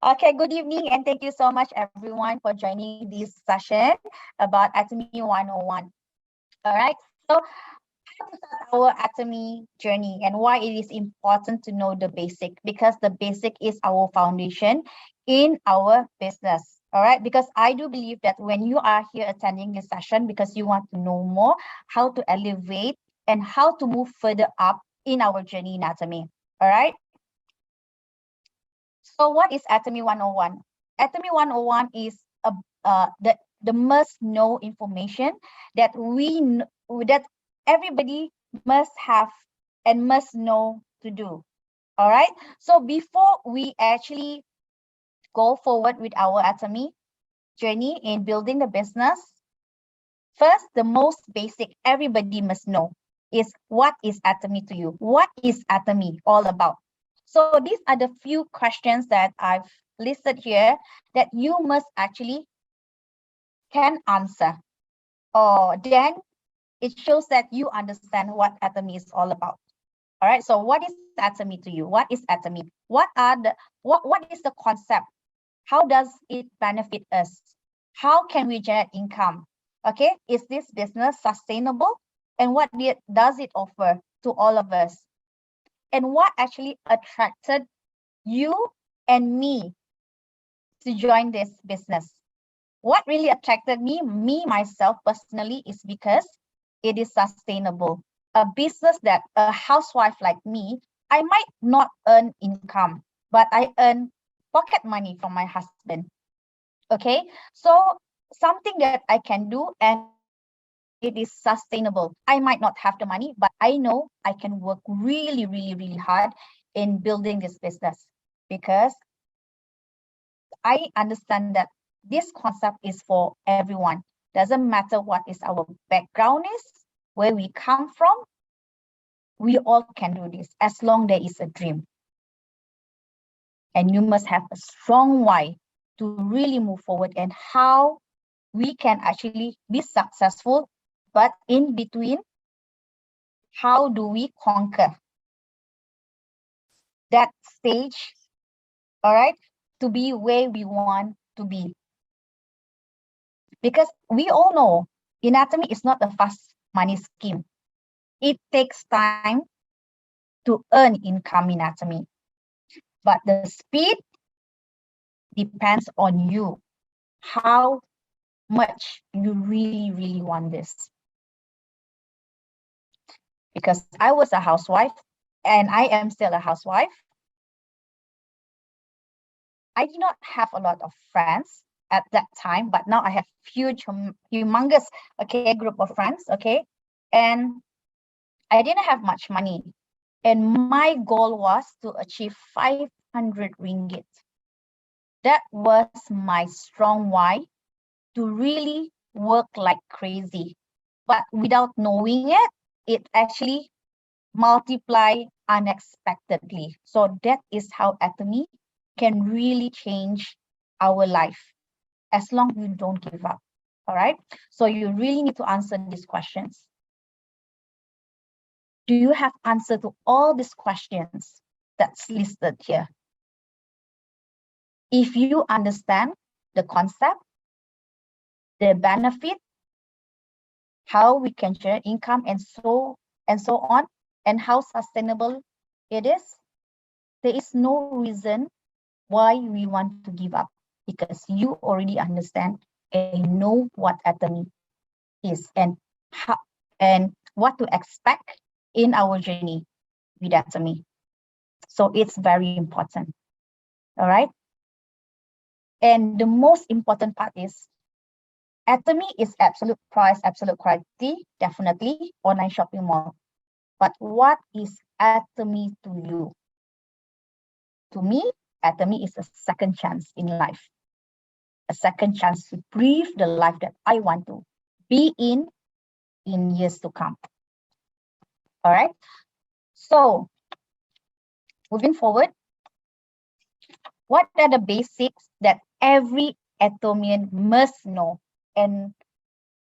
Okay, good evening, and thank you so much, everyone, for joining this session about Atomy 101. All right, so how to start our Atomy journey and why it is important to know the basic, because the basic is our foundation in our business. All right, because I do believe that when you are here attending this session, because you want to know more how to elevate and how to move further up in our journey in Atomy. All right. So what is Atomy 101? Atomy 101 is the must know information that that everybody must have and must know to do. All right. So before we actually go forward with our Atomy journey in building the business, first, the most basic everybody must know is what is Atomy to you? What is Atomy all about? So these are the few questions that I've listed here that you must actually can answer. Or then it shows that you understand what Atomy is all about. All right. So what is Atomy to you? What is Atomy? What is the concept? How does it benefit us? How can we generate income? Okay. Is this business sustainable? And what does it offer to all of us? And what actually attracted you and me to join this business? What really attracted me myself personally, is because it is sustainable. A business that a housewife like me, I might not earn income, but I earn pocket money from my husband. Okay, so something that I can do and it is sustainable. I might not have the money, but I know I can work really, really, really hard in building this business, because I understand that this concept is for everyone. Doesn't matter what is our background is, where we come from, we all can do this as long there is a dream. And you must have a strong why to really move forward and how we can actually be successful. But in between, how do we conquer that stage, all right, to be where we want to be? Because we all know Atomy is not a fast money scheme. It takes time to earn income in Atomy. But the speed depends on you, how much you really, really want this. Because I was a housewife and I am still a housewife. I did not have a lot of friends at that time, but now I have huge, humongous, okay, group of friends, okay, and I didn't have much money, and my goal was to achieve 500 ringgit. That was my strong why to really work like crazy, but without knowing it, it actually multiplied unexpectedly. So that is how Atomy can really change our life, as long as you don't give up. All right. So you really need to answer these questions. Do you have answer to all these questions that's listed here? If you understand the concept, the benefit, how we can generate income, and so on, and how sustainable it is, there is no reason why we want to give up, because you already understand and know what Atomy is and how and what to expect in our journey with Atomy. So it's very important. All right. And the most important part is Atomy is absolute price, absolute quality, definitely online shopping mall. But what is Atomy to you? To me, Atomy is a second chance in life. A second chance to breathe the life that I want to be in years to come. All right. So moving forward, what are the basics that every Atomian must know? And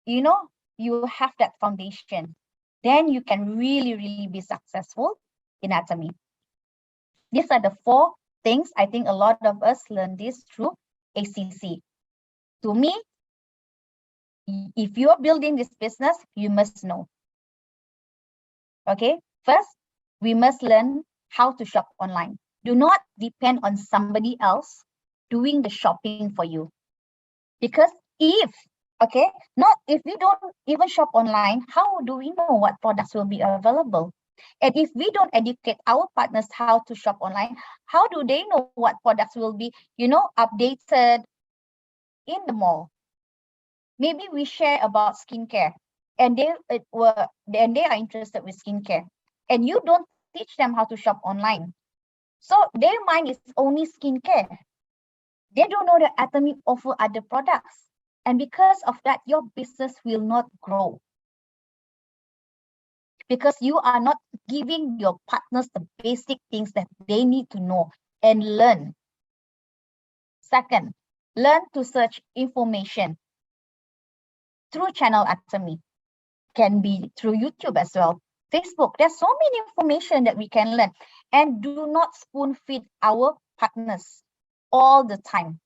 you have that foundation, then you can really, really be successful in Atomy. These are the 4 things, I think a lot of us learn this through ACC. To me, if you're building this business, you must know. Okay, first, we must learn how to shop online. Do not depend on somebody else doing the shopping for you. Because if we don't even shop online, how do we know what products will be available? And if we don't educate our partners how to shop online, how do they know what products will be, updated in the mall? Maybe we share about skincare, and they are interested with skincare, and you don't teach them how to shop online. So their mind is only skincare. They don't know that Atomy offer other products. And because of that, your business will not grow. Because you are not giving your partners the basic things that they need to know and learn. Second, learn to search information through channel Atomy. Can be through YouTube as well. Facebook, there's so many information that we can learn. And do not spoon feed our partners all the time.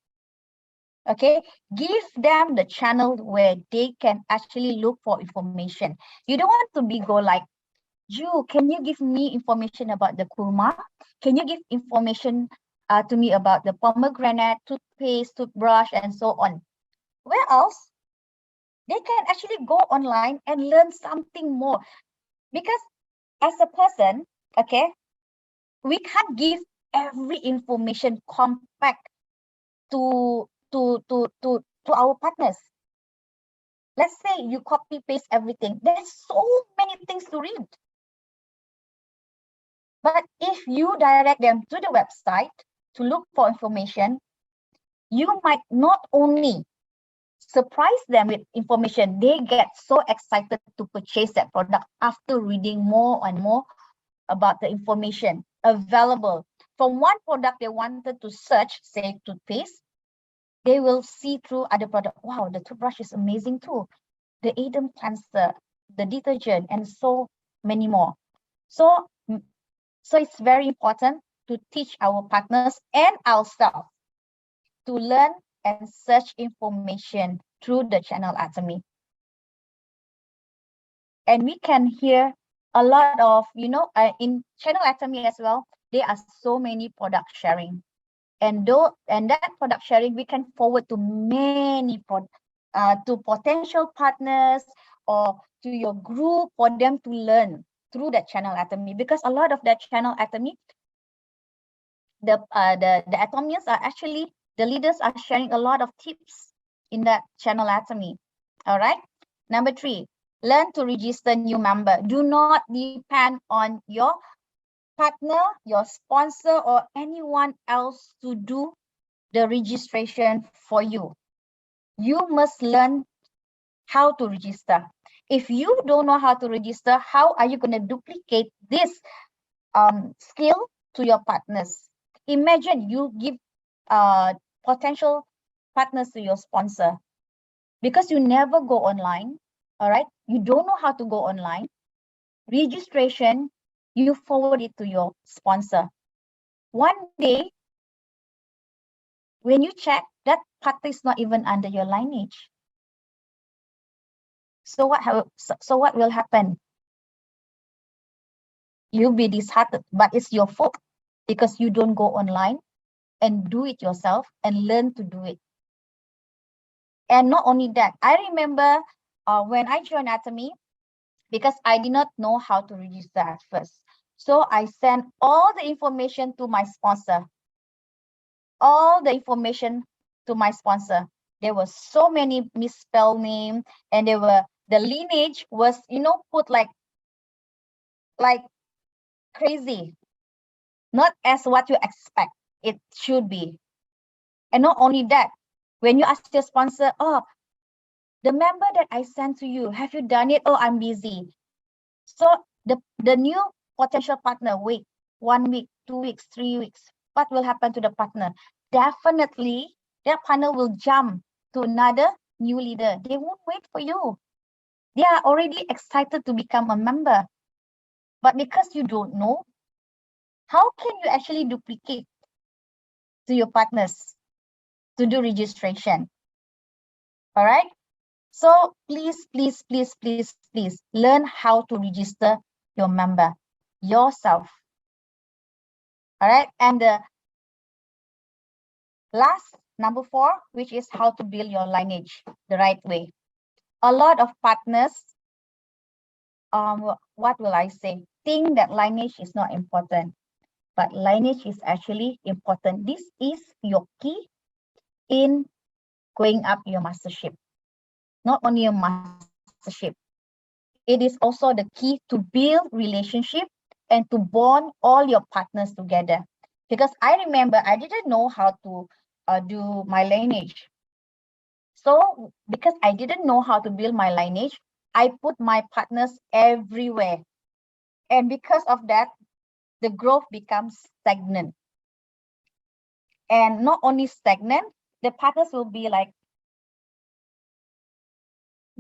Okay, give them the channel where they can actually look for information. You don't want to go like, Ju, can you give me information about the kurma? Can you give information to me about the pomegranate, toothpaste, toothbrush, and so on? Where else? They can actually go online and learn something more. Because as a person, okay, we can't give every information compact to our partners. Let's say you copy paste everything. There's so many things to read. But if you direct them to the website to look for information, you might not only surprise them with information, they get so excited to purchase that product after reading more and more about the information available. From one product they wanted to search, say toothpaste, they will see through other products. Wow, the toothbrush is amazing too. The Adam cleanser, the detergent, and so many more. So it's very important to teach our partners and ourselves to learn and search information through the channel Atomy. And we can hear a lot of, in channel Atomy as well, there are so many product sharing. And that product sharing, we can forward to many to potential partners or to your group for them to learn through that channel Atomy. Because a lot of that channel Atomy, the Atomians are actually, the leaders are sharing a lot of tips in that channel Atomy. All right. Number 3, learn to register new member. Do not depend on your partner, your sponsor, or anyone else to do the registration for you. You must learn how to register. If you don't know how to register, how are you going to duplicate this skill to your partners? Imagine you give potential partners to your sponsor because you never go online. All right, you don't know how to go online. Registration, you forward it to your sponsor. One day, when you check, that partner is not even under your lineage. So what will happen? You'll be disheartened, but it's your fault because you don't go online and do it yourself and learn to do it. And not only that, I remember when I joined Atomy, because I did not know how to register at first. So I sent all the information to my sponsor. All the information to my sponsor. There were so many misspelled names, and the lineage was, put like crazy. Not as what you expect it should be. And not only that, when you ask your sponsor, oh, the member that I sent to you, have you done it? Oh, I'm busy. So the new potential partner, wait 1 week, 2 weeks, 3 weeks. What will happen to the partner? Definitely, that partner will jump to another new leader. They won't wait for you. They are already excited to become a member. But because you don't know, how can you actually duplicate to your partners to do registration. All right. So please, please, please, please, please learn how to register your member yourself. All right. And the last, number 4, which is how to build your lineage the right way. A lot of partners, what will I say, think that lineage is not important, but lineage is actually important. This is your key in going up your mastership. Not only your mastership, it is also the key to build relationship and to bond all your partners together. Because I remember I didn't know how to do my lineage. So because I didn't know how to build my lineage, I put my partners everywhere. And because of that, the growth becomes stagnant. And not only stagnant, the partners will be like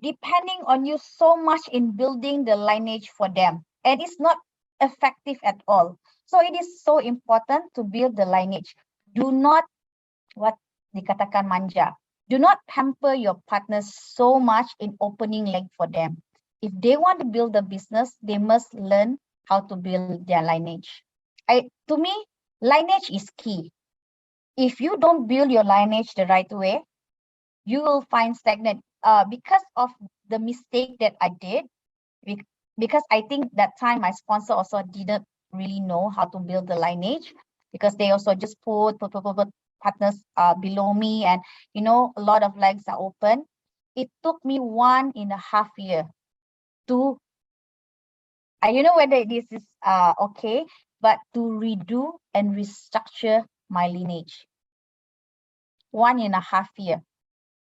depending on you so much in building the lineage for them. And it's not effective at all. So it is so important to build the lineage. Do not, what dikatakan manja, do not pamper your partners so much in opening leg for them. If they want to build a business, they must learn how to build their lineage. To me, lineage is key. If you don't build your lineage the right way, you will find stagnant. Because of the mistake that I did, because I think that time my sponsor also didn't really know how to build the lineage, because they also just put partners below me, and a lot of legs are open. It took me 1.5 years to, I don't know whether this is okay, but to redo and restructure my lineage. 1.5 years.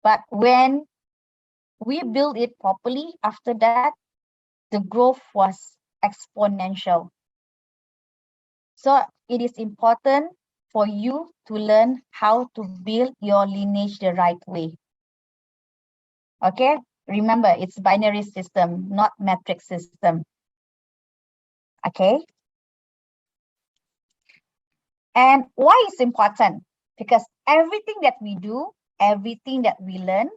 But when we build it properly, after that, the growth was exponential. So it is important for you to learn how to build your lineage the right way. Okay, remember, it's binary system, not matrix system. Okay. And why is important? Because everything that we do, everything that we learn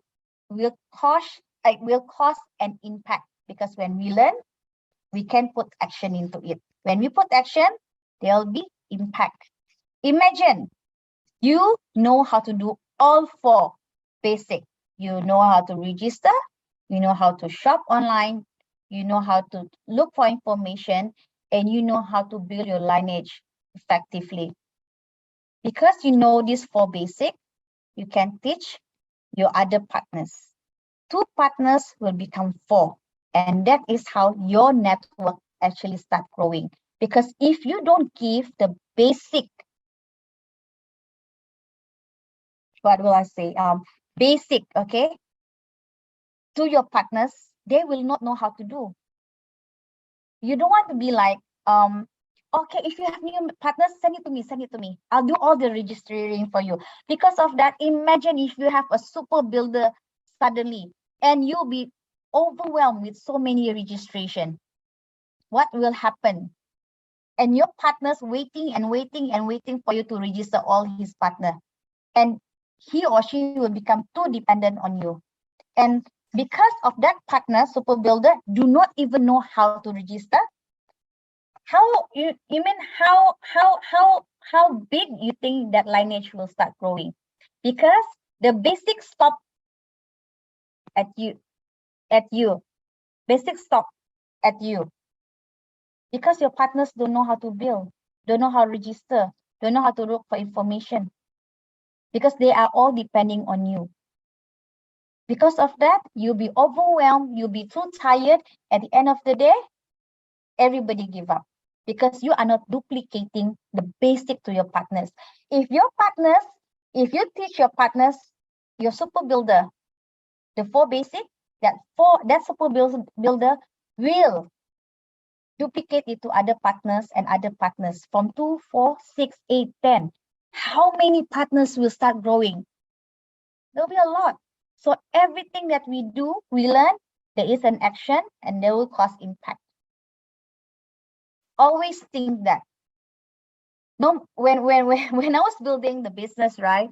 will cause an impact. Because when we learn, we can put action into it. When we put action, there will be impact. Imagine you know how to do all 4 basic. You know how to register, you know how to shop online, you know how to look for information, and you know how to build your lineage effectively. Because you know these 4 basic, you can teach your other partners. 2 partners will become 4. And that is how your network actually start growing. Because if you don't give the basic, what will I say? Basic, okay, to your partners, they will not know how to do. You don't want to be like, okay, if you have new partners, send it to me. I'll do all the registering for you. Because of that, imagine if you have a super builder suddenly, and you'll be overwhelmed with so many registration. What will happen? And your partner's waiting and waiting and waiting for you to register all his partner. And he or she will become too dependent on you. And because of that partner, super builder, do not even know how to register. How you mean how big you think that lineage will start growing? Because the basic stop at you. Basic stop at you. Because your partners don't know how to build, don't know how to register, don't know how to look for information. Because they are all depending on you. Because of that, you'll be overwhelmed, you'll be too tired. At the end of the day, everybody give up. Because you are not duplicating the basic to your partners. If you teach your partners, your super builder, the 4 basic, that super builder will duplicate it to other partners and other partners from 2, 4, 6, 8, 10. How many partners will start growing? There'll be a lot. So everything that we do, we learn, there is an action and they will cause impact. Always think that. No, when I was building the business, right?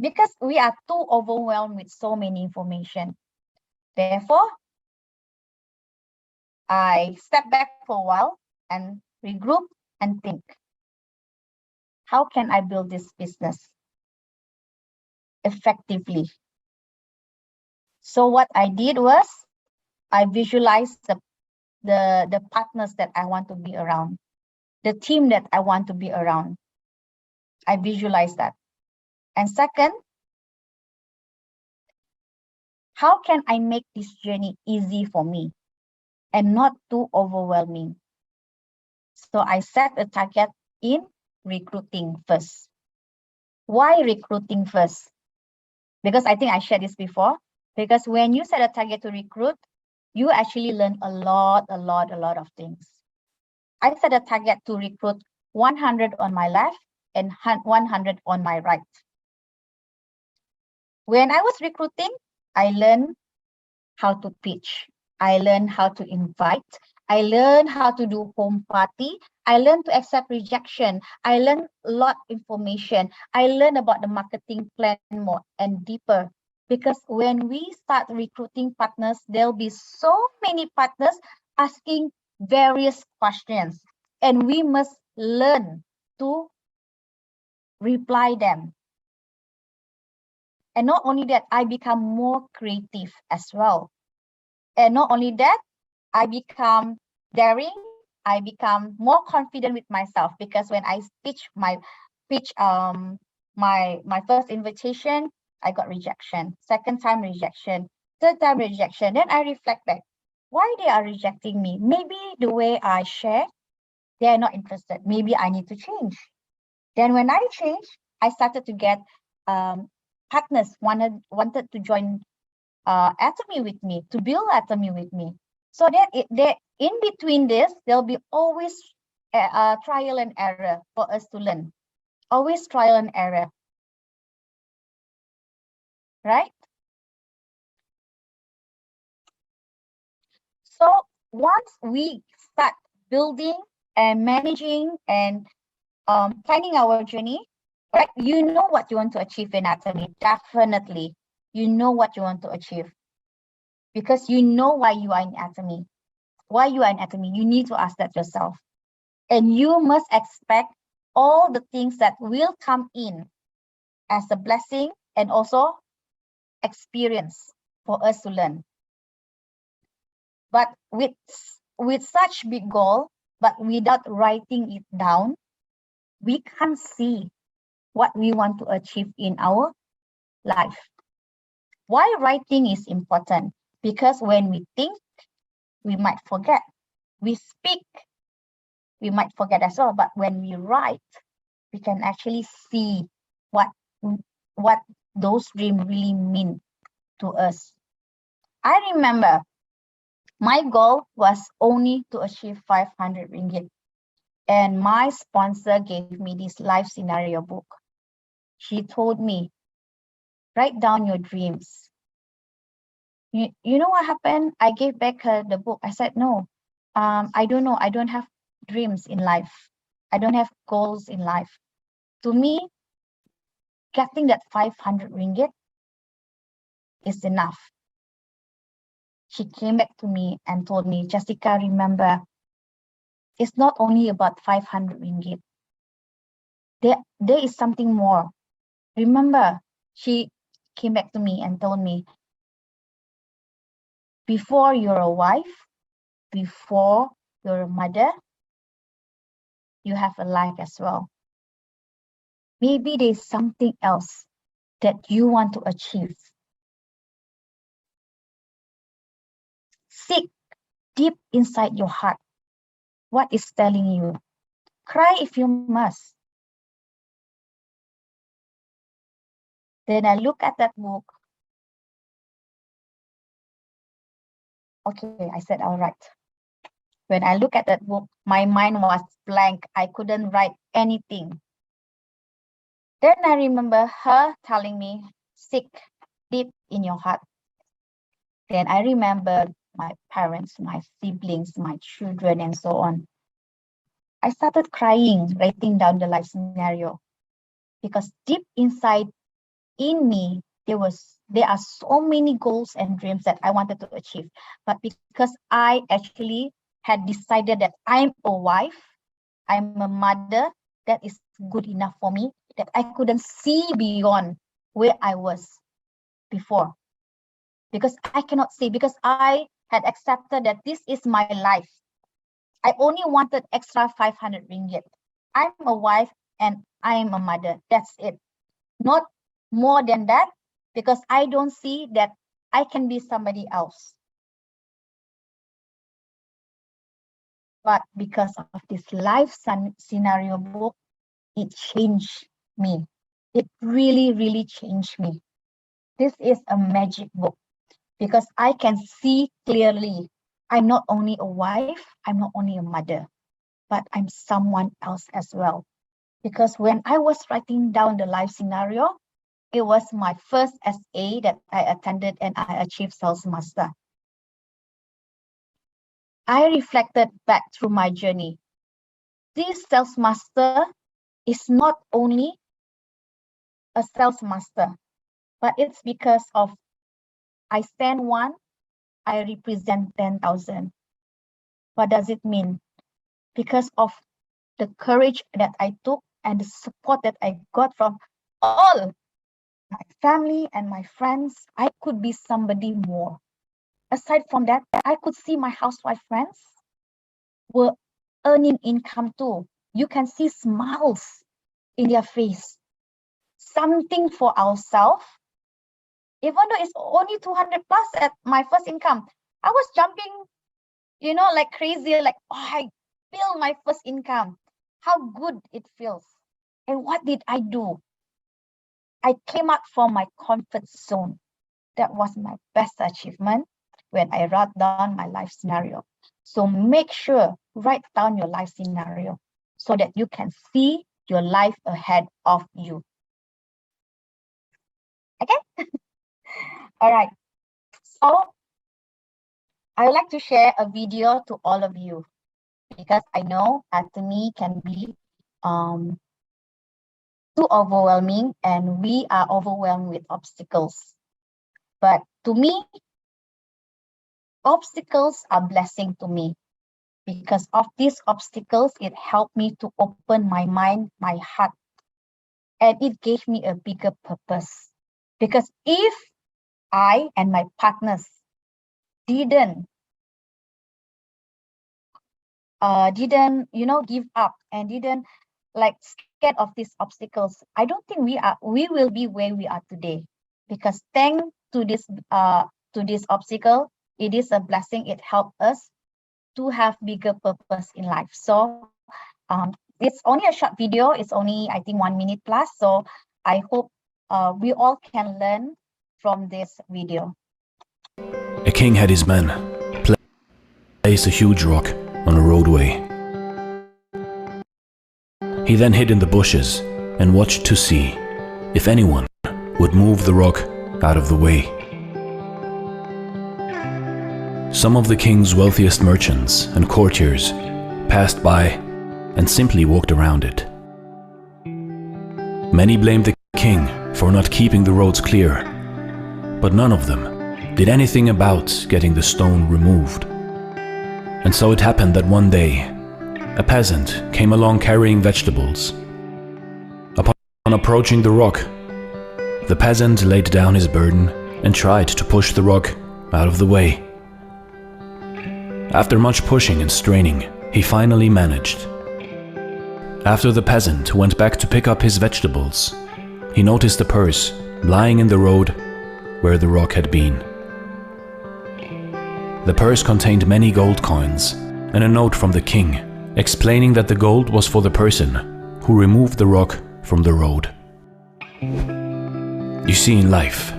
Because we are too overwhelmed with so many information. Therefore, I step back for a while and regroup and think, how can I build this business effectively? So what I did was I visualized the partners that I want to be around, the team that I want to be around. I visualize that. And second, how can I make this journey easy for me and not too overwhelming? So I set a target in recruiting first. Why recruiting first? Because I think I shared this before. Because when you set a target to recruit, you actually learn a lot of things. I set a target to recruit 100 on my left and 100 on my right. When I was recruiting, I learned how to pitch. I learned how to invite. I learned how to do home party. I learned to accept rejection. I learned a lot of information. I learned about the marketing plan more and deeper. Because when we start recruiting partners, there'll be so many partners asking various questions. And we must learn to reply them. And not only that, I become more creative as well. And not only that, I become daring. I become more confident with myself, because when I pitch my first invitation, I got rejection. Second time rejection. Third time rejection. Then I reflect back, why they are rejecting me? Maybe the way I share, they are not interested. Maybe I need to change. Then when I changed, I started to get partners wanted to join Atomy with me, to build Atomy with me. So that in between this, there'll be always a trial and error for us to learn. Always trial and error, right? So once we start building and managing and planning our journey, right? You know what you want to achieve in Atomy. Definitely, you know what you want to achieve, because you know why you are in Atomy. Why you are in Atomy? You need to ask that yourself. And you must expect all the things that will come in as a blessing and also experience for us to learn. But with such big goal, but without writing it down, we can't see what we want to achieve in our life. Why writing is important? Because when we think, we might forget. We speak, we might forget as well. But when we write, we can actually see what those dreams really mean to us. I remember my goal was only to achieve 500 ringgit. And my sponsor gave me this life scenario book. She told me, write down your dreams. You know what happened? I gave back her the book. I said, no, I don't know. I don't have dreams in life. I don't have goals in life. To me, getting that 500 ringgit is enough. She came back to me and told me, Jessica, remember, it's not only about 500 ringgit. There is something more. Remember, she came back to me and told me, before you're a wife, before you're a mother, you have a life as well. Maybe there's something else that you want to achieve. Seek deep inside your heart what is telling you. Cry if you must. Then I look at that book. Okay, I said, all right. When I look at that book, my mind was blank. I couldn't write anything. Then I remember her telling me, seek deep in your heart. Then I remember my parents, my siblings, my children, and so on. I started crying, writing down the life scenario, because deep inside in me, there are so many goals and dreams that I wanted to achieve. But because I actually had decided that I'm a wife, I'm a mother, that is good enough for me, that I couldn't see beyond where I was before. Because I cannot see, because I had accepted that this is my life. I only wanted extra 500 ringgit. I'm a wife and I'm a mother. That's it. Not more than that, because I don't see that I can be somebody else. But because of this life scenario book, it changed me. It really, really changed me. This is a magic book, because I can see clearly I'm not only a wife, I'm not only a mother, but I'm someone else as well. Because when I was writing down the life scenario, it was my first SA that I attended and I achieved Sales Master. I reflected back through my journey. This Sales Master is not only a Sales Master, but it's because of I stand one, I represent 10,000. What does it mean? Because of the courage that I took and the support that I got from all my family and my friends, I could be somebody more. Aside from that, I could see my housewife friends were earning income too. You can see smiles in their face. Something for ourselves. Even though it's only 200 plus at my first income, I was jumping, like crazy, like, oh, I feel my first income. How good it feels. And what did I do? I came out from my comfort zone. That was my best achievement when I wrote down my life scenario. So make sure, write down your life scenario so that you can see your life ahead of you. Okay? All right. So I would like to share a video to all of you, because I know Atomy can be too overwhelming, and we are overwhelmed with obstacles. But to me, obstacles are blessing to me. Because of these obstacles, it helped me to open my mind, my heart, and it gave me a bigger purpose. Because if I and my partners didn't give up and didn't scared of these obstacles, I don't think we will be where we are today. Because thanks to this obstacle, it is a blessing. It helped us to have bigger purpose in life. So it's only a short video. It's only, I think, 1 minute plus. So I hope we all can learn from this video. A king had his men place a huge rock on a roadway. He then hid in the bushes and watched to see if anyone would move the rock out of the way. Some of the king's wealthiest merchants and courtiers passed by and simply walked around it. Many blamed the king for not keeping the roads clear, but none of them did anything about getting the stone removed. And so it happened that one day, a peasant came along carrying vegetables. Upon approaching the rock, the peasant laid down his burden and tried to push the rock out of the way. After much pushing and straining, he finally managed. After the peasant went back to pick up his vegetables, he noticed a purse lying in the road where the rock had been. The purse contained many gold coins and a note from the king explaining that the gold was for the person who removed the rock from the road. You see, in life,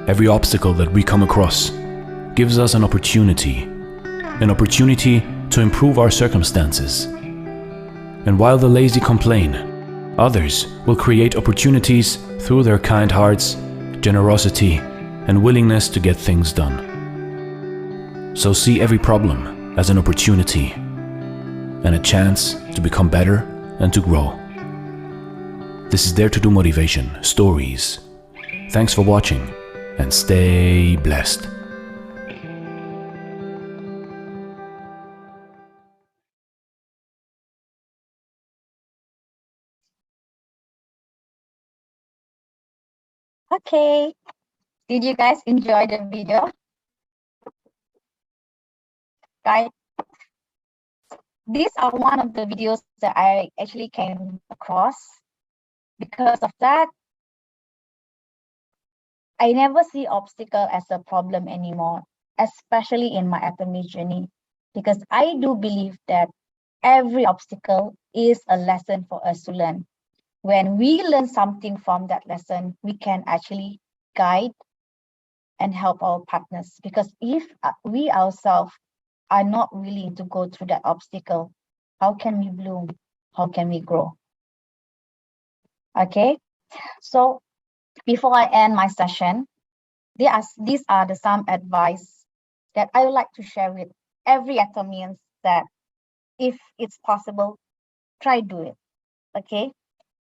every obstacle that we come across gives us an opportunity to improve our circumstances. And while the lazy complain, others will create opportunities through their kind hearts, generosity, and willingness to get things done. So see every problem as an opportunity. and a chance to become better and to grow. This is Dare to Do Motivation Stories. Thanks for watching and stay blessed. Okay, did you guys enjoy the video? Guys, these are one of the videos that I actually came across. Because of that, I never see obstacle as a problem anymore, especially in my Atomy journey, because I do believe that every obstacle is a lesson for us to learn. When we learn something from that lesson, we can actually guide and help our partners. Because if we ourselves are not willing to go through that obstacle, how can we bloom? How can we grow? Okay, so before I end my session, these are the some advice that I would like to share with every Atomian, that if it's possible, try do it. Okay,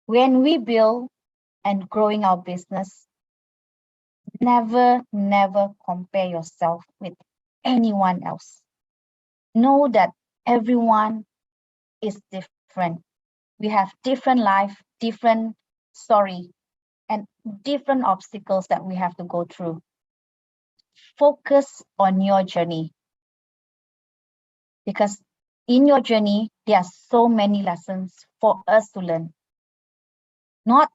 when we build and growing our business, never compare yourself with anyone else. Know that everyone is different. We have different life, different story, and different obstacles that we have to go through. Focus on your journey, because in your journey, there are so many lessons for us to learn. Not,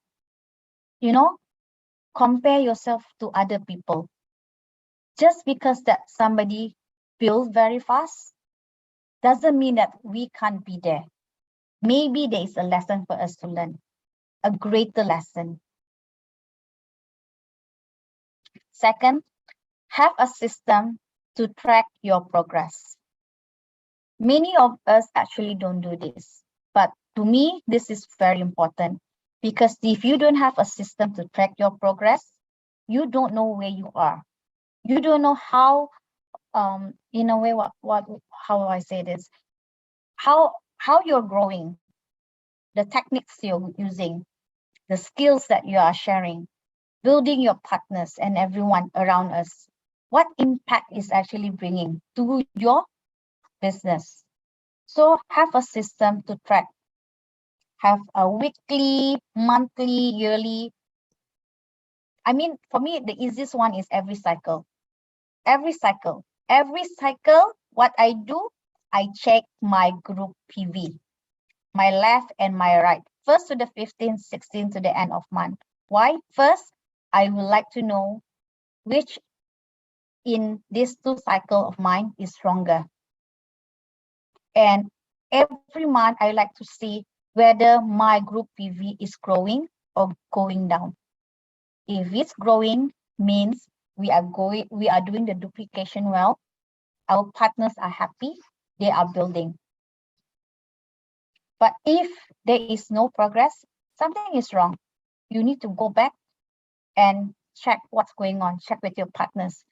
compare yourself to other people. Just because that somebody builds very fast doesn't mean that we can't be there. Maybe there is a lesson for us to learn, a greater lesson. Second, have a system to track your progress. Many of us actually don't do this, but to me, this is very important, because if you don't have a system to track your progress, you don't know where you are. You don't know how, in a way, how do I say this? How you're growing, the techniques you're using, the skills that you are sharing, building your partners and everyone around us. What impact is actually bringing to your business? So have a system to track. Have a weekly, monthly, yearly. I mean, for me, the easiest one is every cycle. Every cycle, what I do, I check my group PV, my left and my right, first to the 15th, 16th to the end of month. Why? First, I would like to know which in these two cycles of mine is stronger. And every month, I like to see whether my group PV is growing or going down. If it's growing, means we are doing the duplication well. Our partners are happy, they are building. But if there is no progress, something is wrong. You need to go back and check what's going on, check with your partners.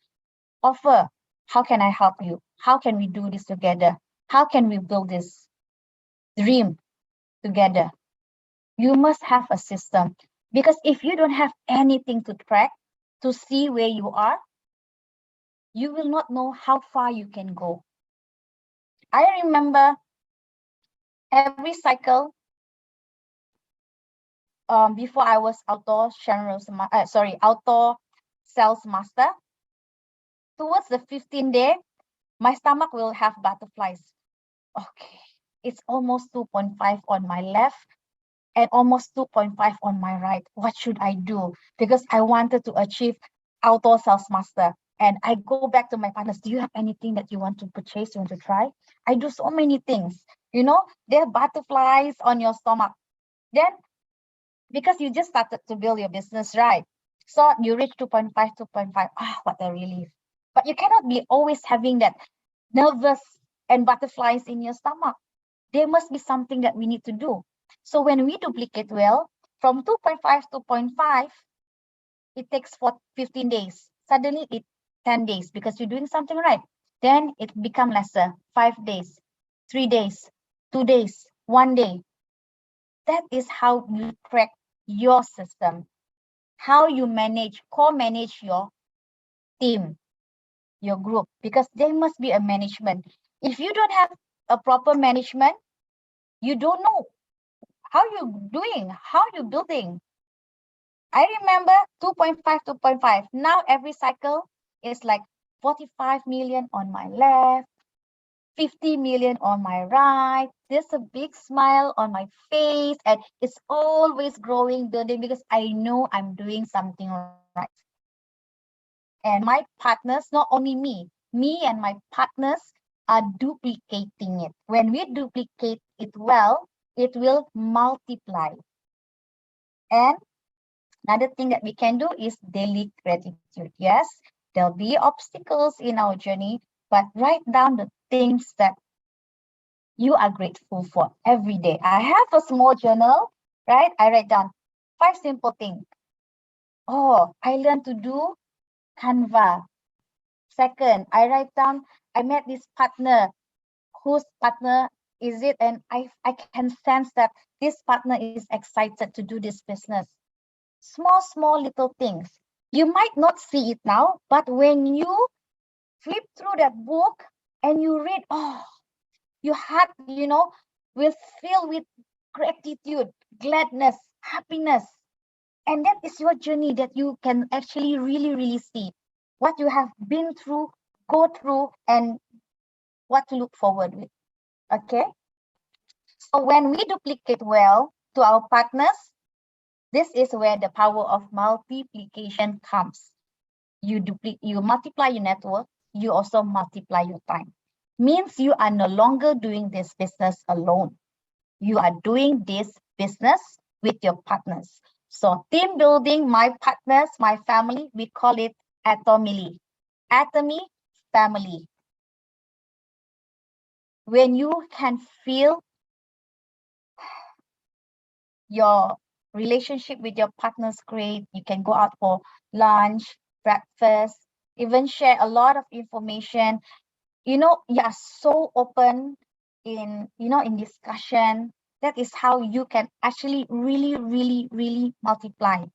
Offer, how can I help you? How can we do this together? How can we build this dream together? You must have a system, because if you don't have anything to track, to see where you are, you will not know how far you can go. I remember every cycle, before I was outdoor sales master, towards the 15th day, my stomach will have butterflies. Okay, it's almost 2.5 on my left and almost 2.5 on my right. What should I do? Because I wanted to achieve outdoor sales master. And I go back to my partners, do you have anything that you want to purchase, you want to try? I do so many things. There are butterflies on your stomach. Then, because you just started to build your business, right? So you reach 2.5, 2.5. What a relief. But you cannot be always having that nervous and butterflies in your stomach. There must be something that we need to do. So when we duplicate well, from 2.5 to 0.5, it takes 15 days. Suddenly it's 10 days because you're doing something right. Then it becomes lesser, 5 days, 3 days, 2 days, 1 day. That is how you track your system, how you co-manage your team, your group, because there must be a management. If you don't have a proper management, you don't know how you doing, how you building. I remember 2.5, 2.5. Now every cycle is like 45 million on my left, 50 million on my right. There's a big smile on my face, and it's always growing, building, because I know I'm doing something right. And my partners, not only me and my partners are duplicating it. When we duplicate it well, it will multiply. And another thing that we can do is daily gratitude. Yes, there'll be obstacles in our journey, but write down the things that you are grateful for every day. I have a small journal, right? I write down 5 simple things. Oh, I learned to do Canva. Second, I write down, I met this partner. Whose partner is it? And I can sense that this partner is excited to do this business. Small little things. You might not see it now, but when you flip through that book and you read, oh, your heart, will fill with gratitude, gladness, happiness. And that is your journey that you can actually really see what you have been through, go through, and what to look forward with. Okay. So when we duplicate well to our partners, this is where the power of multiplication comes. You multiply your network, you also multiply your time. Means you are no longer doing this business alone. You are doing this business with your partners. So team building, my partners, my family, we call it Atomy. Atomy, family. When you can feel your relationship with your partner's great, you can go out for lunch, breakfast, even share a lot of information. You are so open in discussion. That is how you can actually really multiply.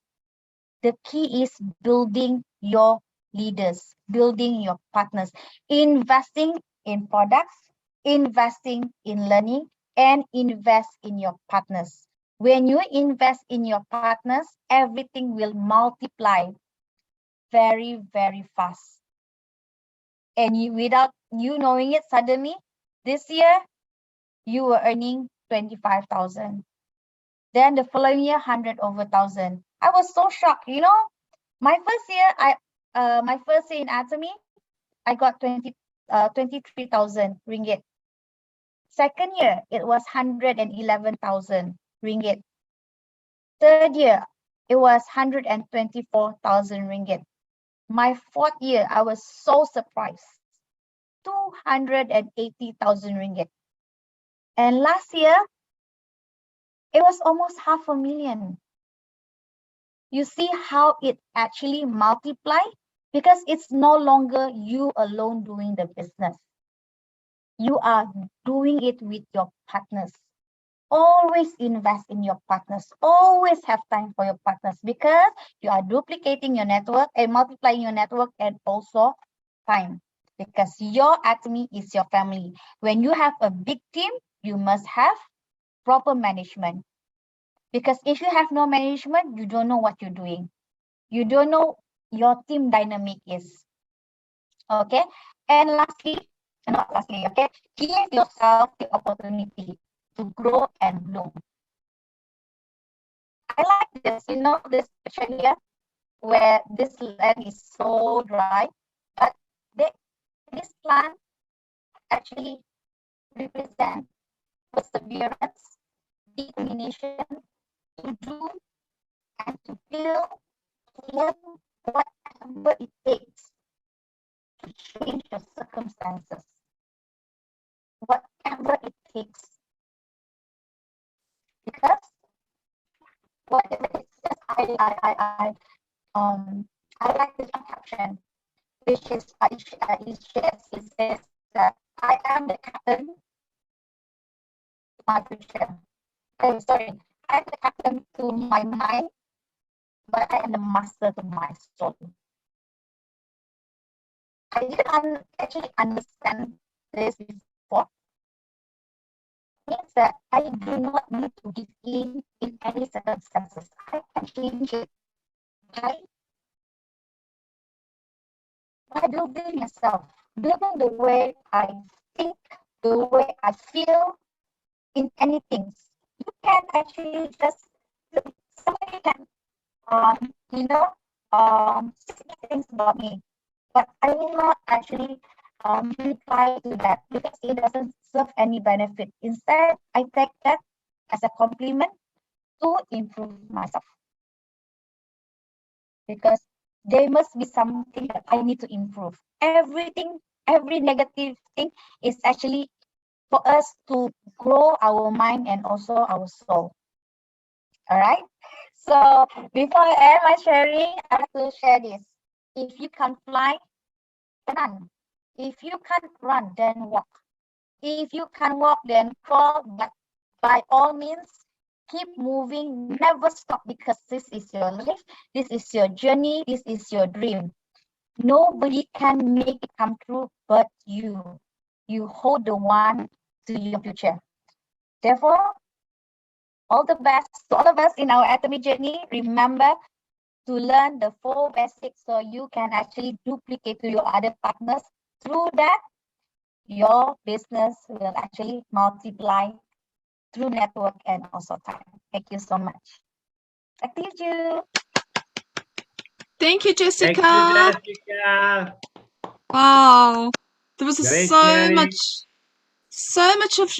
The key is building your leaders, building your partners, investing in products, investing in learning, and invest in your partners. When you invest in your partners, everything will multiply very fast. And without you knowing it, suddenly this year you were earning 25,000. Then the following year, 100 over 1,000. I was so shocked. My first year, my first year in Atomy, I got 23,000 ringgit. Second year, it was 111,000 ringgit. Third year, it was 124,000 ringgit. My fourth year, I was so surprised. 280,000 ringgit. And last year, it was almost 500,000. You see how it actually multiplied? Because it's no longer you alone doing the business. You are doing it with your partners. Always invest in your partners. Always have time for your partners, because you are duplicating your network and multiplying your network, and also time, because your Atomy is your family. When you have a big team, you must have proper management. Because if you have no management, you don't know what you're doing. You don't know your team dynamic is. Okay. And not lastly, okay, give yourself the opportunity to grow and bloom. I like this, this picture here, where this land is so dry, but this plant actually represents perseverance, determination to do and to build, to learn whatever it takes to change your circumstances, whatever it takes. Because whatever it says, I like this one caption, which is it says that I am the captain my future. Oh, sorry, I am the captain to my mind, but I am the master to my soul. I didn't actually understand this before. Means that I do not need to give in any circumstances. I can change it by building myself, building the way I think, the way I feel in anything. You can actually just, somebody can, you know, say things about me, but I will not actually reply to that because it doesn't serve any benefit. Instead, I take that as a compliment to improve myself because there must be something that I need to improve. Everything, every negative thing is actually for us to grow our mind and also our soul. All right. So before I end my sharing, I have to share this. If you can't fly, run. If you can't run, then walk. If you can't walk, then crawl. But by all means, keep moving. Never stop because this is your life. This is your journey. This is your dream. Nobody can make it come true but you. You hold the one to your future. Therefore, all the best to all of us in our Atomy journey. Remember to learn the 4 basics so you can actually duplicate to your other partners. Through that, your business will actually multiply through network and also time. Thank you so much. Back to you. Thank you, Jessica. Thank you, Jessica. Wow, there was Great so sharing. much of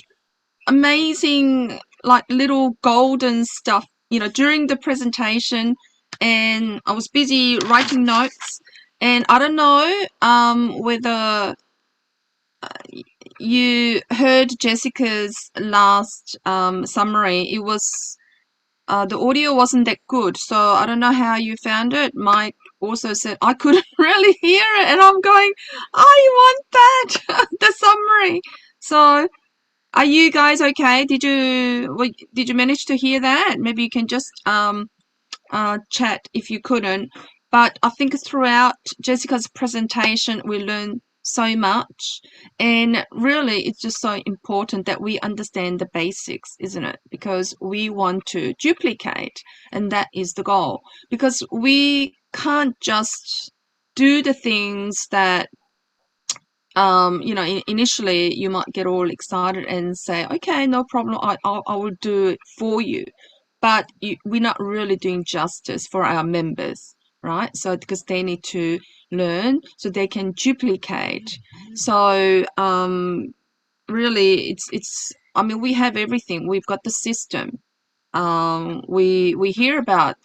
amazing, like little golden stuff, you know, during the presentation, and I was busy writing notes, and I don't know whether you heard Jessica's last summary. It was the audio wasn't that good, so I don't know how you found it. Mike also said I couldn't really hear it, and I'm going, I want that, the summary. So are you guys okay? Did you manage to hear that? Maybe you can just chat if you couldn't. But I think throughout Jessica's presentation, we learned so much, and really it's just so important that we understand the basics, isn't it? Because we want to duplicate, and that is the goal, because we can't just do the things that you know, initially you might get all excited and say, okay, no problem, I will do it for you. But we're not really doing justice for our members, right? So because they need to learn so they can duplicate. So really it's I mean, we have everything. We've got the system. We hear about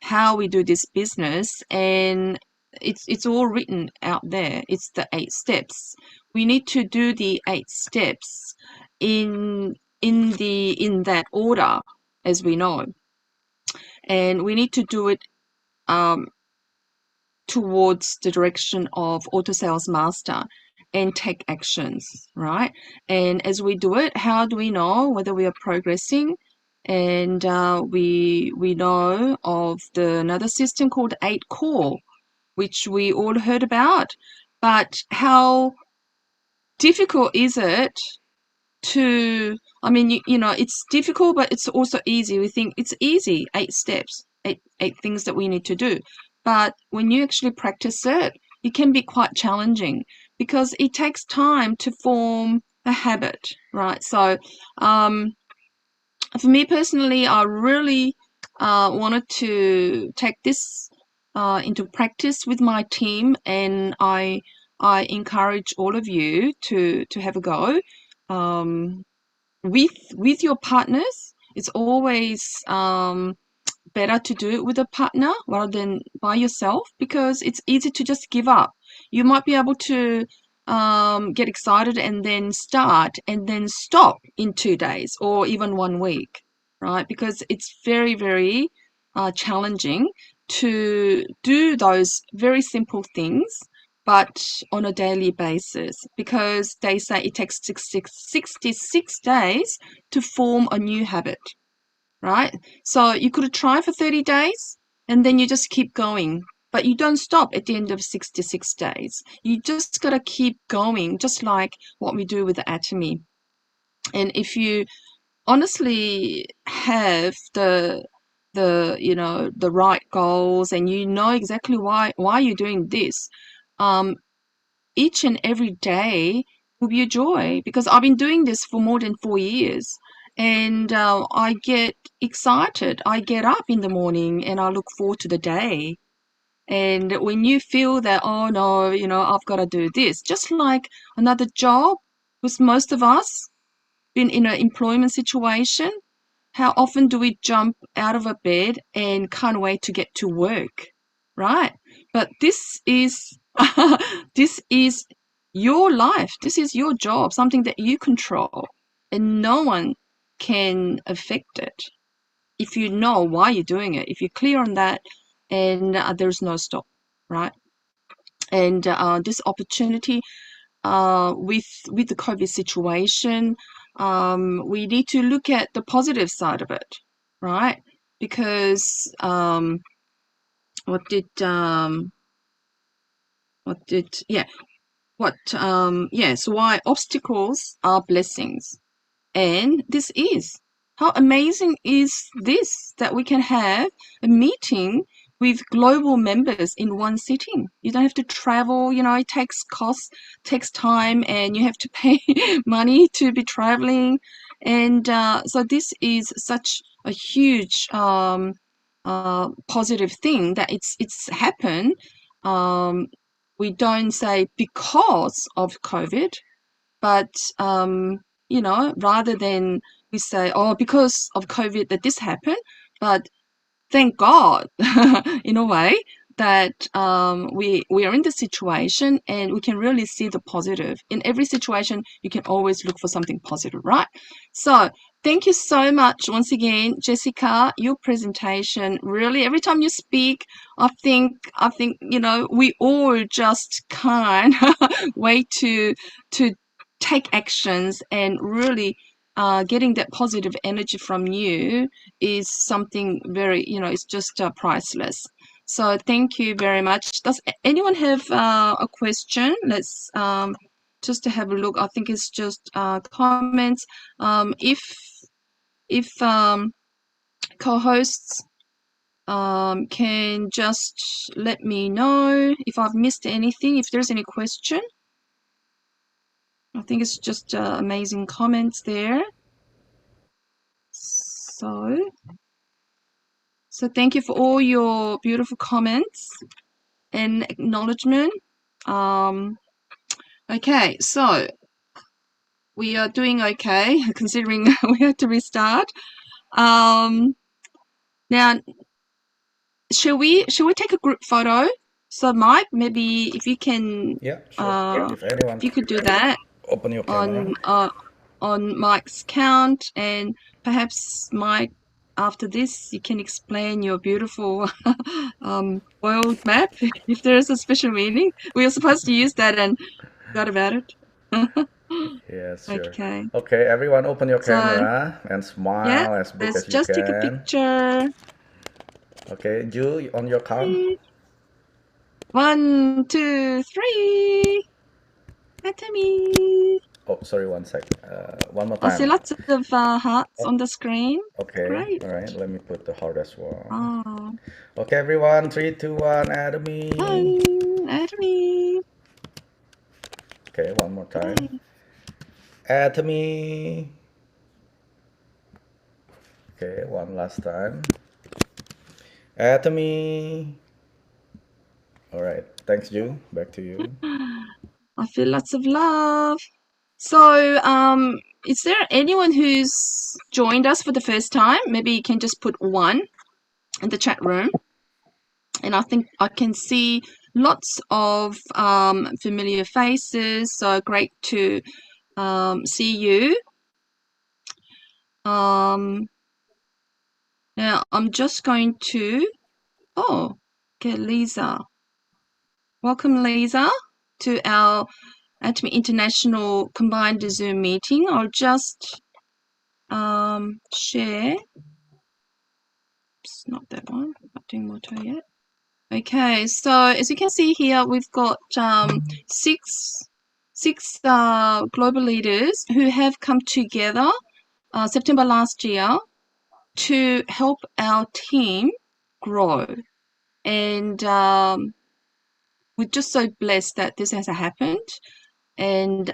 how we do this business, and it's all written out there. It's the 8 steps. We need to do the 8 steps in that order, as we know, and we need to do it towards the direction of auto sales master and take actions, right? And as we do it, how do we know whether we are progressing? And we know of another system called 8 Core, which we all heard about. But how difficult is it to, I mean, you know, it's difficult, but it's also easy. We think it's easy, 8 steps, eight things that we need to do. But when you actually practice it, it can be quite challenging because it takes time to form a habit, right? So for me personally, I really wanted to take this into practice with my team, and I encourage all of you to have a go with your partners. It's always better to do it with a partner rather than by yourself, because it's easy to just give up. You might be able to get excited and then start and then stop in 2 days or even 1 week, right? Because it's very, very challenging to do those very simple things but on a daily basis, because they say it takes 66 days to form a new habit, right? So you could try for 30 days and then you just keep going. But you don't stop at the end of 66 days. You just got to keep going, just like what we do with the Atomy. And if you honestly have the right goals, and you know exactly why you're doing this, each and every day will be a joy, because I've been doing this for more than 4 years, and I get excited. I get up in the morning and I look forward to the day. And when you feel that, oh no, I've got to do this, just like another job, with most of us been in an employment situation, how often do we jump out of a bed and can't wait to get to work, right? But this is this is your life. This is your job, something that you control, and no one can affect it. If you know why you're doing it, if you're clear on that, and there's no stop, right? And this opportunity, with the COVID situation, we need to look at the positive side of it, right? Because so why obstacles are blessings. And this is, how amazing is this, that we can have a meeting with global members in one sitting. You don't have to travel, it takes costs, takes time, and you have to pay money to be traveling. And so this is such a huge positive thing that it's happened. We don't say because of COVID, but rather than we say, oh, because of COVID that this happened, but thank God, in a way, that we are in this situation, and we can really see the positive. In every situation, you can always look for something positive, right? So thank you so much once again, Jessica. Your presentation, really, every time you speak, I think we all just can't wait to take actions, and really getting that positive energy from you is something very, it's just priceless. So thank you very much. Does anyone have a question? Let's just to have a look. I think it's just comments. If co-hosts can just let me know if I've missed anything, if there's any question. I think it's just amazing comments there. So thank you for all your beautiful comments and acknowledgement. Okay, so we are doing okay, considering we had to restart. Now, shall we take a group photo? So Mike, maybe if you can, Yeah, sure. If anyone, if you could do that open your camera. on Mike's count, and perhaps Mike, after this, you can explain your beautiful world map, if there is a special meaning. We were supposed to use that and forgot about it. Yes, sure. Okay. Okay, everyone open your So, camera and smile yeah, as big let's as you just take a can. picture. Okay, Ju, on your count. 1, 2, 3. Atomy. Oh, sorry, one sec. One more I see time. lots of hearts on the screen. Okay, Great. all right, let me put the hardest one. Oh. Okay, everyone, 3, 2, 1, Atomy. Atomy. Okay, one more time. Yay. Atomy. Okay, one last time. Atomy. All right, thanks, Ju. Back to you. I feel lots of love. So, is there anyone who's joined us for the first time? Maybe you can just put 1 in the chat room. And I think I can see lots of familiar faces. So great to see you. Now I'm just going to, get Lisa. Welcome, Lisa. to our Atomy International combined Zoom meeting. I'll just share. It's not that one. Not doing Moto yet. Okay, so as you can see here, we've got six global leaders who have come together September last year to help our team grow. And we're just so blessed that this has happened. And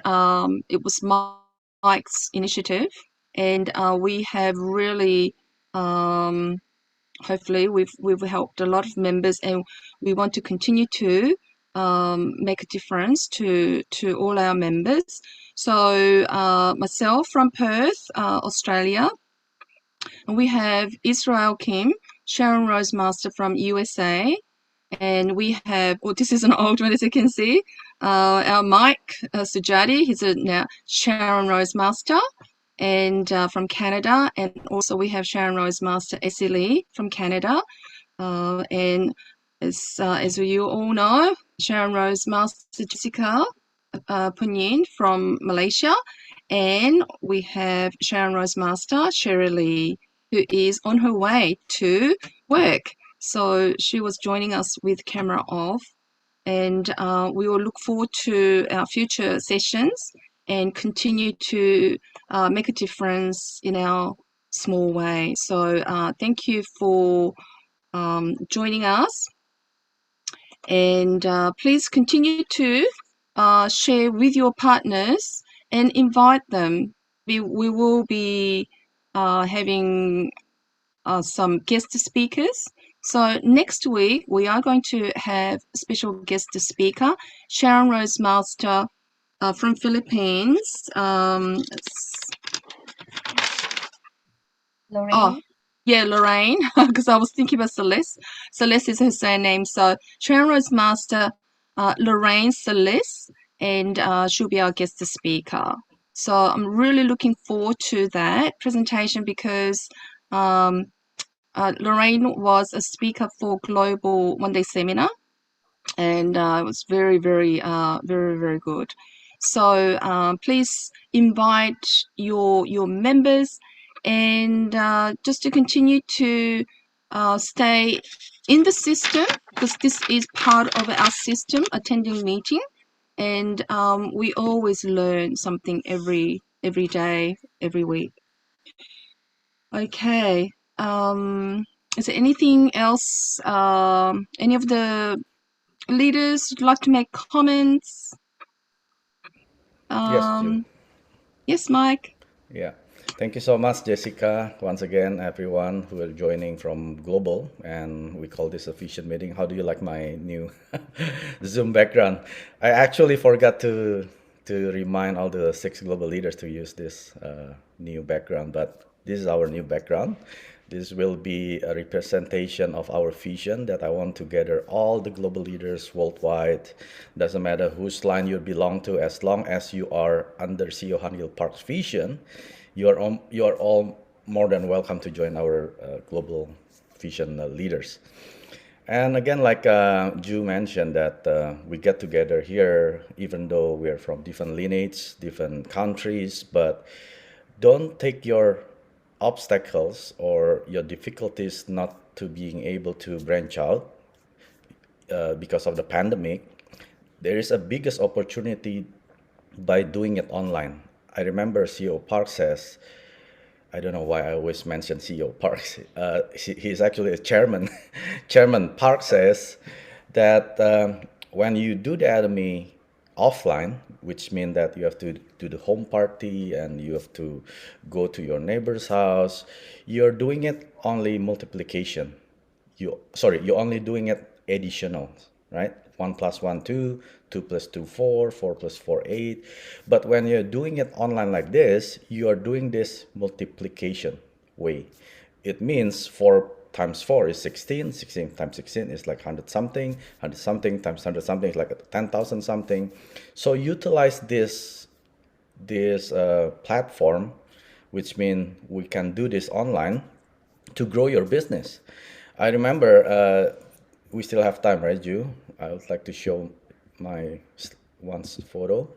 it was Mike's initiative. And we have really, hopefully, we've helped a lot of members, and we want to continue to make a difference to all our members. So myself from Perth, Australia, and we have Israel Kim, Sharon Rose Master from USA, and we have, well, this is an old one as you can see, our Mike Sujati, he's a now Sharon Rose Master, and from Canada, and also we have Sharon Rose Master Essie Lee from Canada, and as you all know, Sharon Rose Master Jessica Punyin from Malaysia, and we have Sharon Rose Master Sherry Lee, who is on her way to work. So she was joining us with camera off, and we will look forward to our future sessions and continue to make a difference in our small way. So thank you for joining us, and please continue to share with your partners and invite them. We will be having some guest speakers. So next week we are going to have a special guest speaker, Sharon Rose Master from Philippines. Lorraine. Oh, yeah, Lorraine, because I was thinking about Celeste. Celeste is her surname. So Sharon Rose Master, Lorraine Celeste, and she'll be our guest speaker. So I'm really looking forward to that presentation because Lorraine was a speaker for Global One Day Seminar, and it was very, very, very good. So please invite your members, and just to continue to stay in the system, because this is part of our system, attending meeting, and we always learn something every day, every week. Okay. Is there anything else? Any of the leaders would like to make comments? Yes, Ju. Yes, Mike. Yeah. Thank you so much, Jessica. Once again, everyone who are joining from Global, and we call this a vision meeting. How do you like my new Zoom background? I actually forgot to remind all the 6 global leaders to use this new background, but this is our new background. This will be a representation of our vision that I want to gather all the global leaders worldwide. Doesn't matter whose line you belong to, as long as you are under CEO Hanil Park's vision, you are all more than welcome to join our global vision leaders. And again, like Ju mentioned, that we get together here, even though we are from different lineage, different countries, but don't take your obstacles or your difficulties not to being able to branch out because of the pandemic. There is a biggest opportunity by doing it online. I remember CEO Park says, I don't know why I always mention CEO Park. He's actually a chairman. Chairman Park says that when you do the Atomy offline, which means that you have to do the home party and you have to go to your neighbor's house, you're doing it only multiplication. You're only doing it additional, right? 1 + 1 2, 2 + 2 4, 4 + 4 8. But when you're doing it online like this, you are doing this multiplication way. It means 4 × 4 is 16, 16 × 16 is like 100 something, 100 something times 100 something is like 10,000 something. So utilize this platform, which means we can do this online to grow your business. I remember we still have time, right, Ju? I would like to show my wants photo.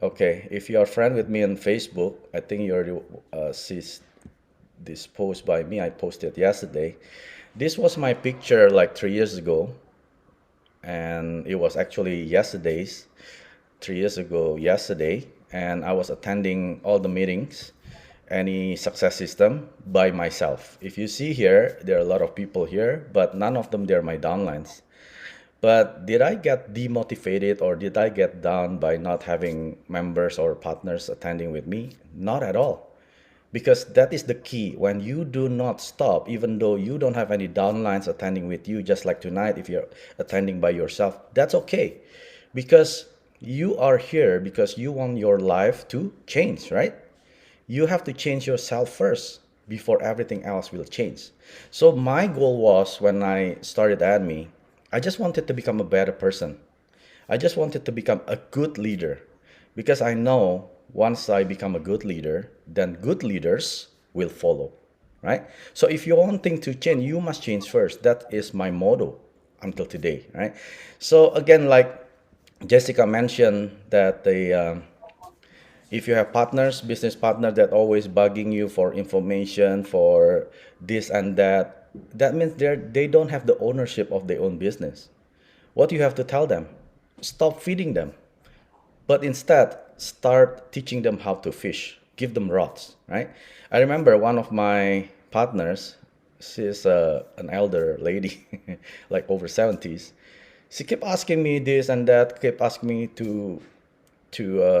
Okay, if you are friend with me on Facebook, I think you already sees this post by me. I posted yesterday. This was my picture like 3 years ago, and it was actually yesterday's 3 years ago yesterday, and I was attending all the meetings, any success system by myself. If you see here, there are a lot of people here, but none of them they're my downlines. But did I get demotivated or did I get down by not having members or partners attending with me? Not at all. Because that is the key. When you do not stop, even though you don't have any downlines attending with you, just like tonight, if you're attending by yourself, that's okay. Because you are here because you want your life to change, right? You have to change yourself first before everything else will change. So my goal was when I started Atomy, I just wanted to become a better person. I just wanted to become a good leader because I know once I become a good leader, then good leaders will follow, right? So if you're wanting to change, you must change first. That is my motto until today, right? So again, like Jessica mentioned that if you have partners, business partners that always bugging you for information, for this and that, that means they don't have the ownership of their own business. What you have to tell them? Stop feeding them, but instead start teaching them how to fish. Give them rods, right? I remember one of my partners. She's an elder lady, like over 70s. She kept asking me this and that, kept asking me to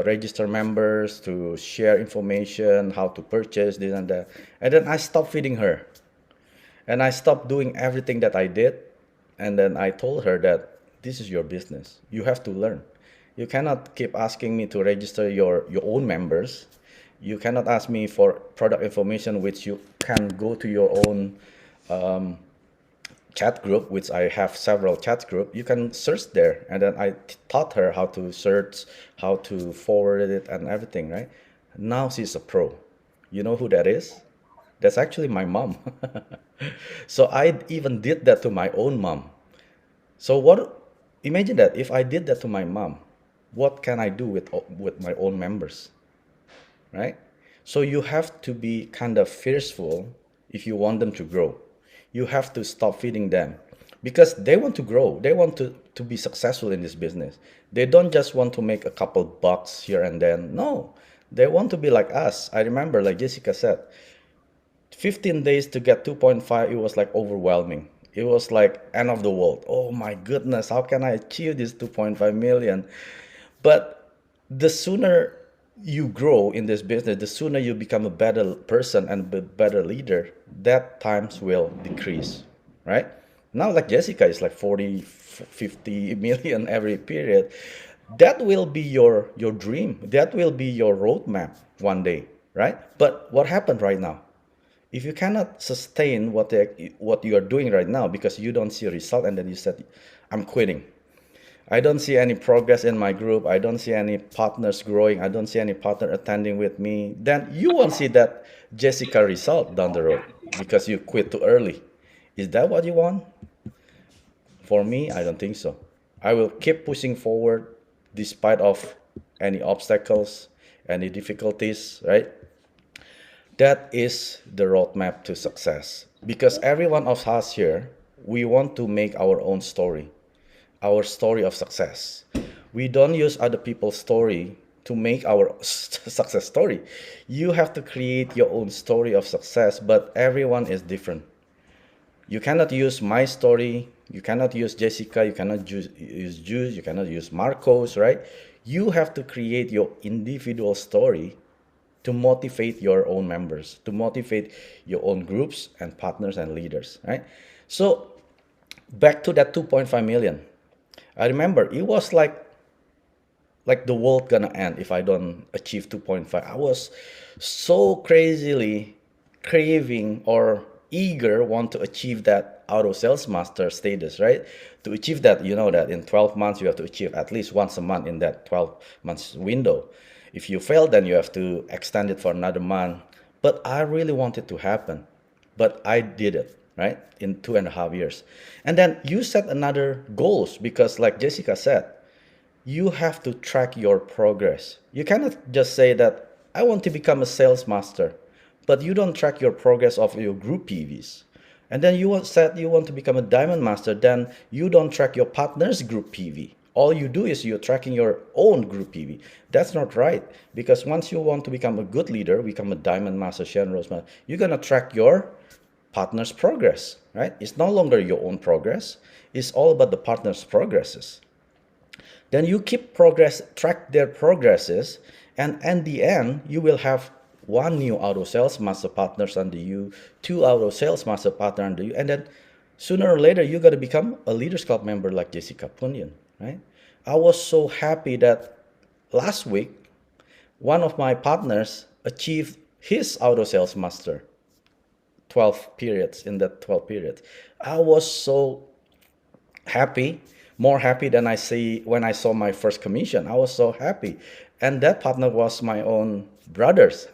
register members, to share information, how to purchase this and that. And then I stopped feeding her. And I stopped doing everything that I did. And then I told her that this is your business. You have to learn. You cannot keep asking me to register your own members. You cannot ask me for product information, which you can go to your own chat group, which I have several chat group. You can search there. And then I taught her how to search, how to forward it and everything, right? Now she's a pro. You know who that is? That's actually my mom. So I even did that to my own mom. So imagine that if I did that to my mom, what can I do with my own members, right? So you have to be kind of fearful if you want them to grow. You have to stop feeding them because they want to grow. They want to be successful in this business. They don't just want to make a couple bucks here and then. No, they want to be like us. I remember, like Jessica said, 15 days to get 2.5, it was like overwhelming. It was like end of the world. Oh my goodness, how can I achieve this 2.5 million? But the sooner you grow in this business, the sooner you become a better person and a better leader, that times will decrease, right? Now, like Jessica is like 40, 50 million every period. That will be your dream. That will be your roadmap one day, right? But what happened right now? If you cannot sustain what you are doing right now because you don't see a result and then you said, I'm quitting. I don't see any progress in my group. I don't see any partners growing. I don't see any partner attending with me. Then you won't see that Jessica result down the road because you quit too early. Is that what you want? For me, I don't think so. I will keep pushing forward despite of any obstacles, any difficulties, right? That is the roadmap to success. Because every one of us here, we want to make our own story, our story of success. We don't use other people's story to make our success story. You have to create your own story of success, but everyone is different. You cannot use my story, you cannot use Jessica, you cannot use Jules, you cannot use Marcos, right? You have to create your individual story to motivate your own members, to motivate your own groups and partners and leaders, right? So back to that 2.5 million. I remember it was like the world gonna end if I don't achieve 2.5. I was so crazily craving or eager want to achieve that auto sales master status, right? To achieve that, you know that in 12 months you have to achieve at least once a month in that 12 months window. If you fail, then you have to extend it for another month. But I really want it to happen. But I did it, right? In 2.5 years. And then you set another goals because like Jessica said, you have to track your progress. You cannot just say that I want to become a sales master, but you don't track your progress of your group PVs. And then said you want to become a diamond master, then you don't track your partner's group PV. All you do is you're tracking your own group PV. That's not right, because once you want to become a good leader, become a diamond master, Sharon Rose master, you're gonna track your partner's progress, right? It's no longer your own progress. It's all about the partner's progresses. Then you keep track their progresses, and at the end, you will have one new auto sales master partners under you, two auto sales master partner under you, and then sooner or later, you got to become a Leaders Club member like Jessica Punyan, right? I was so happy that last week, one of my partners achieved his auto sales master 12 periods in that 12 periods. I was so happy, more happy than I see when I saw my first commission. I was so happy. And that partner was my own brothers.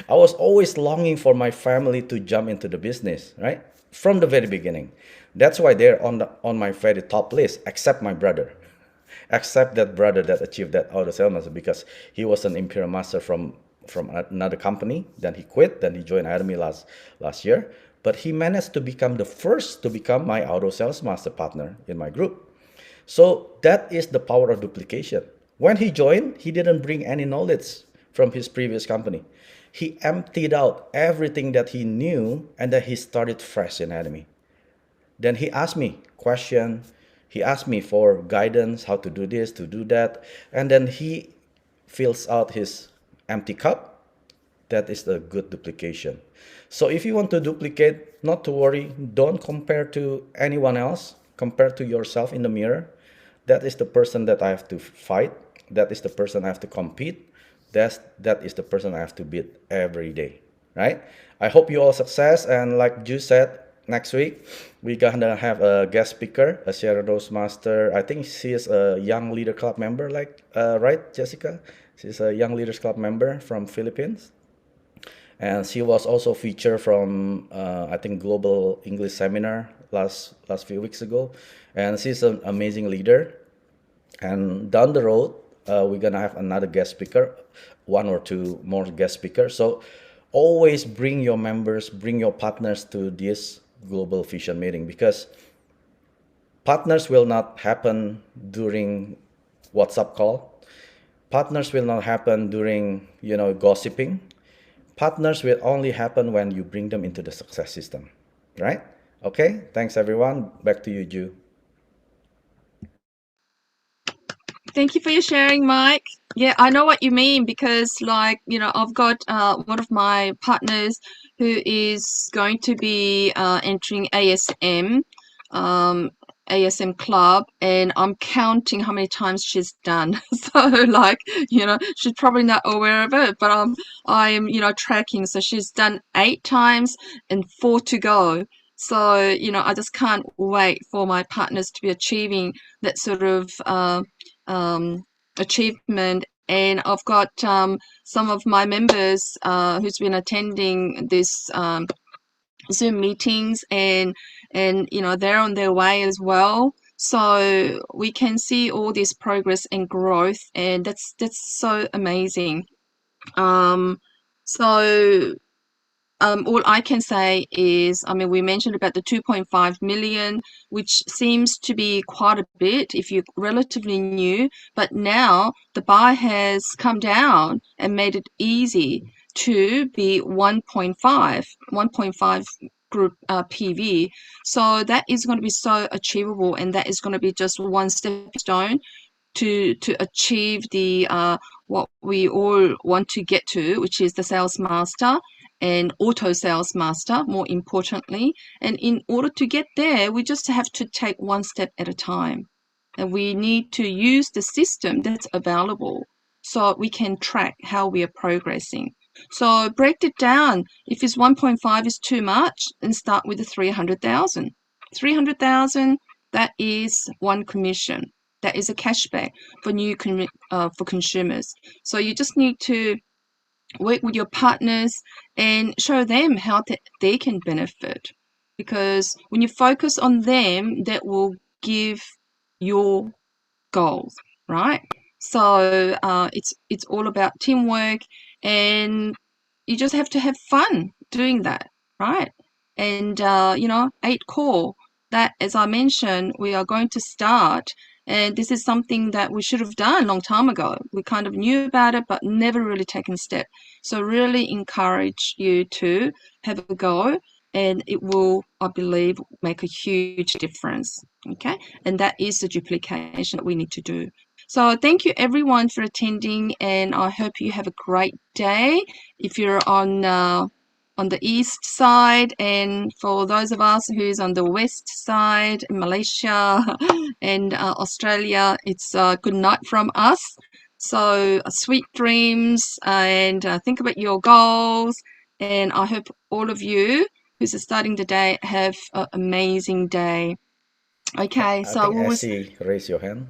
I was always longing for my family to jump into the business, right? From the very beginning. That's why they're on my very top list, except my brother. Except that brother that achieved that auto sales master, because he was an Imperial Master from another company. Then he quit. Then he joined Atomy last year. But he managed to become the first to become my auto sales master partner in my group. So that is the power of duplication. When he joined, he didn't bring any knowledge from his previous company. He emptied out everything that he knew, and then he started fresh in Atomy. Then he asked me questions. He asked me for guidance, how to do this, to do that. And then he fills out his empty cup. That is the good duplication. So if you want to duplicate, not to worry, don't compare to anyone else. Compare to yourself in the mirror. That is the person that I have to fight. That is the person I have to compete. That is the person I have to beat every day, right? I hope you all success. And like Ju said, next week, we're gonna have a guest speaker, a Sharon Rose Master. I think she is a Young Leader Club member, right, Jessica? She's a Young Leaders Club member from Philippines. And she was also featured from, I think, Global English Seminar last few weeks ago. And she's an amazing leader. And down the road, we're gonna have another guest speaker, one or two more guest speakers. So always bring your members, bring your partners to this global vision meeting, because partners will not happen during WhatsApp call. Partners will not happen during, gossiping. Partners will only happen when you bring them into the success system, right? Okay, thanks everyone. Back to you, Ju. Thank you for your sharing, Mike. Yeah, I know what you mean, because I've got one of my partners who is going to be entering ASM club, and I'm counting how many times she's done. So she's probably not aware of it, but I'm tracking. So she's done 8 times and 4 to go. So I just can't wait for my partners to be achieving that sort of achievement. And I've got some of my members who's been attending this Zoom meetings, and they're on their way as well. So we can see all this progress and growth, and that's so amazing. So all I can say is, we mentioned about the 2.5 million, which seems to be quite a bit if you're relatively new, but now the bar has come down and made it easy to be 1.5 group PV. So that is going to be so achievable, and that is going to be just one stepping stone to achieve the what we all want to get to, which is the sales master and auto sales master, more importantly. And in order to get there, we just have to take one step at a time, and we need to use the system that's available so we can track how we are progressing. So break it down. If it's 1.5 is too much, then start with the 300,000. 300,000, that is one commission. That is a cashback for for consumers. So you just need to work with your partners and show them how they can benefit. Because when you focus on them, that will give your goals. right? So it's all about teamwork, and you just have to have fun doing that, right? And 8 core, that, as I mentioned, we are going to start, and this is something that we should have done a long time ago. We kind of knew about it, but never really taken a step. So really encourage you to have a go, and it will, I believe, make a huge difference. Okay, and that is the duplication that we need to do. So thank you everyone for attending, and I hope you have a great day if you're on the east side, and for those of us who's on the west side, Malaysia and Australia, it's good night from us. So sweet dreams, and think about your goals, and I hope all of you who's starting the day have an amazing day. Okay, I so think we will. Essie raise your hand.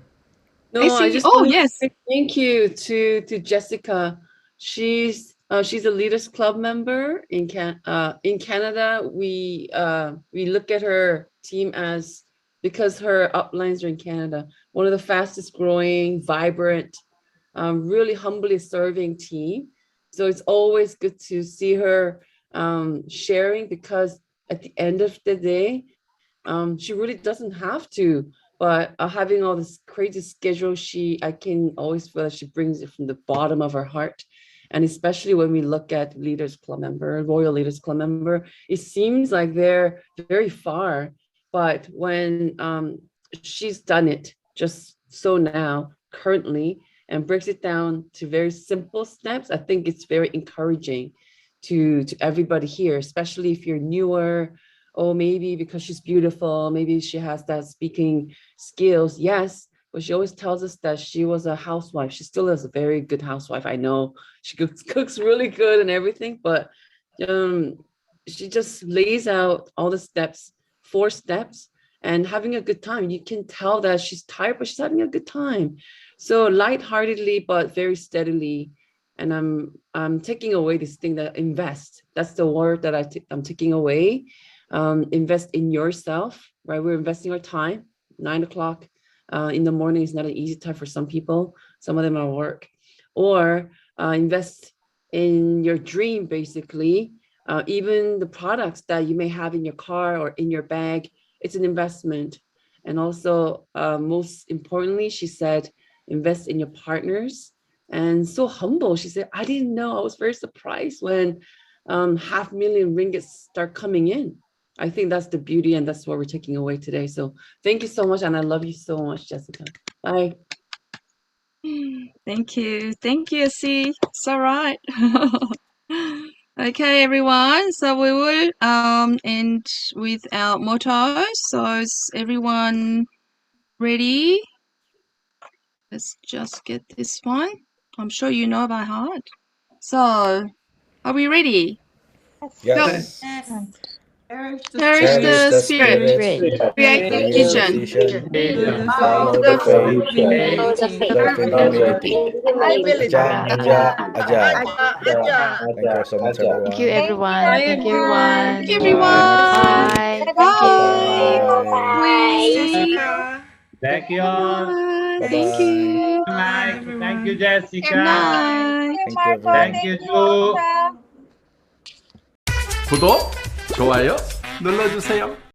No, I just Oh want to yes. say thank you to Jessica. She's a Leaders Club member in Canada. We look at her team as, because her uplines are in Canada, one of the fastest growing, vibrant, really humbly serving team. So it's always good to see her sharing, because at the end of the day, she really doesn't have to, but having all this crazy schedule, I can always feel that she brings it from the bottom of her heart. And especially when we look at Leaders Club member, Royal Leaders Club member, it seems like they're very far, but when she's done it just so now currently and breaks it down to very simple steps, I think it's very encouraging to everybody here, especially if you're newer. Oh, maybe because she's beautiful, maybe she has that speaking skills. Yes, but she always tells us that she was a housewife. She still is a very good housewife. I know she cooks really good and everything, but she just lays out all the steps, 4 steps, and having a good time. You can tell that she's tired, but she's having a good time. So lightheartedly, but very steadily. And I'm taking away this thing, that invest. That's the word that I'm taking away. Invest in yourself, right? We're investing our time. 9 o'clock in the morning is not an easy time for some people. Some of them are work. Or invest in your dream, basically. Even the products that you may have in your car or in your bag, it's an investment. And also, most importantly, she said, invest in your partners. And so humble. She said, I didn't know. I was very surprised when 500,000 ringgit start coming in. I think that's the beauty, and that's what we're taking away today. So thank you so much, and I love you so much, Jessica. Bye. Thank you, Essie. It's all right. Okay, everyone. So we will end with our motto. So is everyone ready? Let's just get this one. I'm sure you know by heart. So, are we ready? Yes. Cherish the spirit, create the Create the vision, vision. follow Follow the the faith. faith, Live in humility. Aja, aja, aja. Aja. Thank you so much, Thank you, everyone. everyone. Thank you, Thank everyone. you, Bye. Next everyone. week. Bye. Thank Bye. you. Bye. Thank you all. Bye. Bye Thank bye. you. Mike. Thank you, Good Jessica. night. Thank you, Marco. everyone. Thank you, Thank you, Ju. Elsa. 구독, 좋아요 눌러주세요.